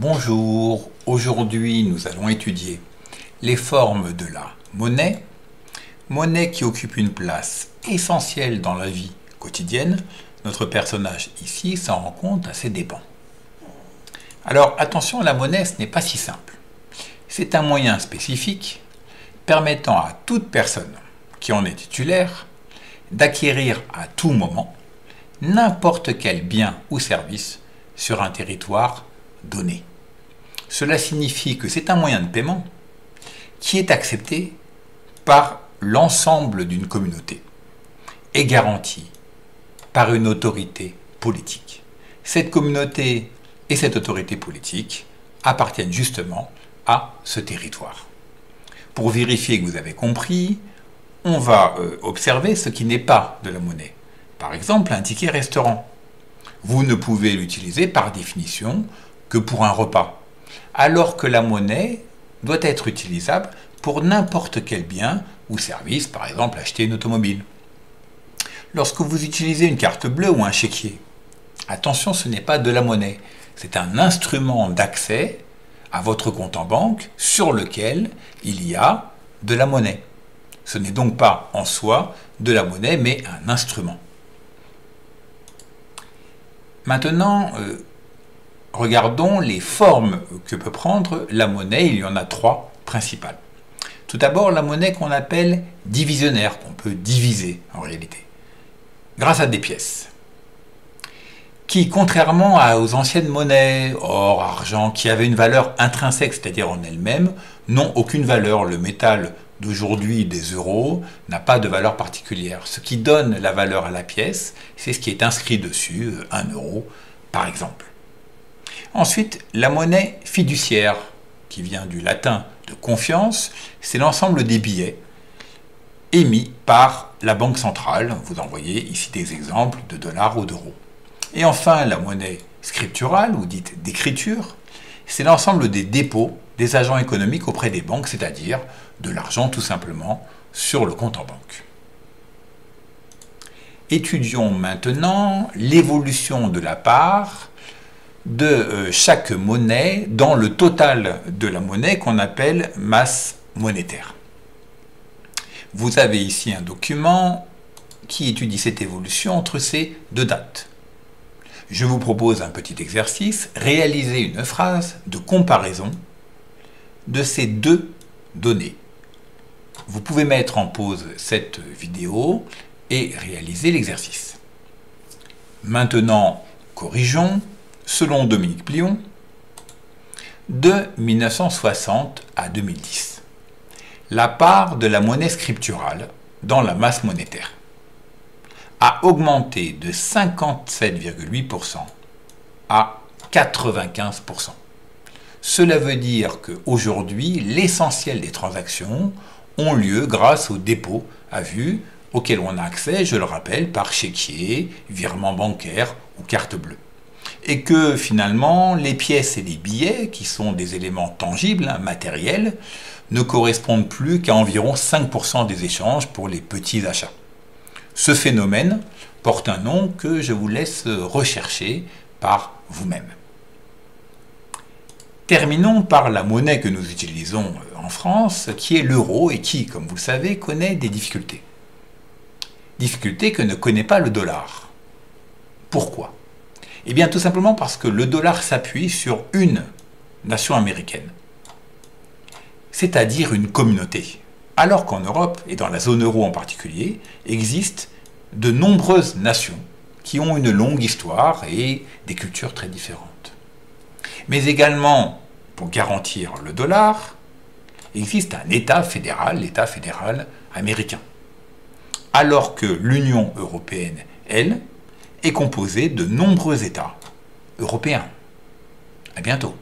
Bonjour, aujourd'hui nous allons étudier les formes de la monnaie, monnaie qui occupe une place essentielle dans la vie quotidienne. Notre personnage ici s'en rend compte à ses dépens. Alors attention, la monnaie ce n'est pas si simple. C'est un moyen spécifique permettant à toute personne qui en est titulaire d'acquérir à tout moment n'importe quel bien ou service sur un territoire donné. Cela signifie que c'est un moyen de paiement qui est accepté par l'ensemble d'une communauté et garanti par une autorité politique. Cette communauté et cette autorité politique appartiennent justement à ce territoire. Pour vérifier que vous avez compris, on va observer ce qui n'est pas de la monnaie. Par exemple, un ticket restaurant. Vous ne pouvez l'utiliser par définition que pour un repas, alors que la monnaie doit être utilisable pour n'importe quel bien ou service, par exemple acheter une automobile. Lorsque vous utilisez une carte bleue ou un chéquier, attention, ce n'est pas de la monnaie, c'est un instrument d'accès à votre compte en banque sur lequel il y a de la monnaie. Ce n'est donc pas en soi de la monnaie, mais un instrument. Maintenant, regardons les formes que peut prendre la monnaie. Il y en a trois principales. Tout d'abord, la monnaie qu'on appelle divisionnaire, qu'on peut diviser en réalité, grâce à des pièces, qui, contrairement aux anciennes monnaies, or, argent, qui avaient une valeur intrinsèque, c'est-à-dire en elles-mêmes, n'ont aucune valeur. Le métal d'aujourd'hui des euros n'a pas de valeur particulière. Ce qui donne la valeur à la pièce, c'est ce qui est inscrit dessus, 1 euro par exemple. Ensuite, la monnaie fiduciaire, qui vient du latin de confiance, c'est l'ensemble des billets émis par la banque centrale. Vous en voyez ici des exemples de dollars ou d'euros. Et enfin, la monnaie scripturale, ou dite d'écriture, c'est l'ensemble des dépôts des agents économiques auprès des banques, c'est-à-dire de l'argent tout simplement sur le compte en banque. Étudions maintenant l'évolution de la part de chaque monnaie dans le total de la monnaie qu'on appelle masse monétaire. Vous avez ici un document qui étudie cette évolution entre ces deux dates. Je vous propose un petit exercice, réaliser une phrase de comparaison de ces deux données. Vous pouvez mettre en pause cette vidéo et réaliser l'exercice. Maintenant, corrigeons, selon Dominique Plion, de 1960 à 2010, la part de la monnaie scripturale dans la masse monétaire a augmenté de 57,8% à 95%. Cela veut dire qu'aujourd'hui, l'essentiel des transactions ont lieu grâce au dépôt à vue auquel on a accès, je le rappelle, par chéquier, virement bancaire ou carte bleue. Et que finalement, les pièces et les billets, qui sont des éléments tangibles, matériels, ne correspondent plus qu'à environ 5% des échanges pour les petits achats. Ce phénomène porte un nom que je vous laisse rechercher par vous-même. Terminons par la monnaie que nous utilisons en France, qui est l'euro et qui, comme vous le savez, connaît des difficultés. Difficultés que ne connaît pas le dollar. Pourquoi? Eh bien, tout simplement parce que le dollar s'appuie sur une nation américaine, c'est-à-dire une communauté. Alors qu'en Europe, et dans la zone euro en particulier, existent de nombreuses nations qui ont une longue histoire et des cultures très différentes. Mais également, pour garantir le dollar, existe un État fédéral, l'État fédéral américain. Alors que l'Union européenne, elle, est composée de nombreux États européens. À bientôt.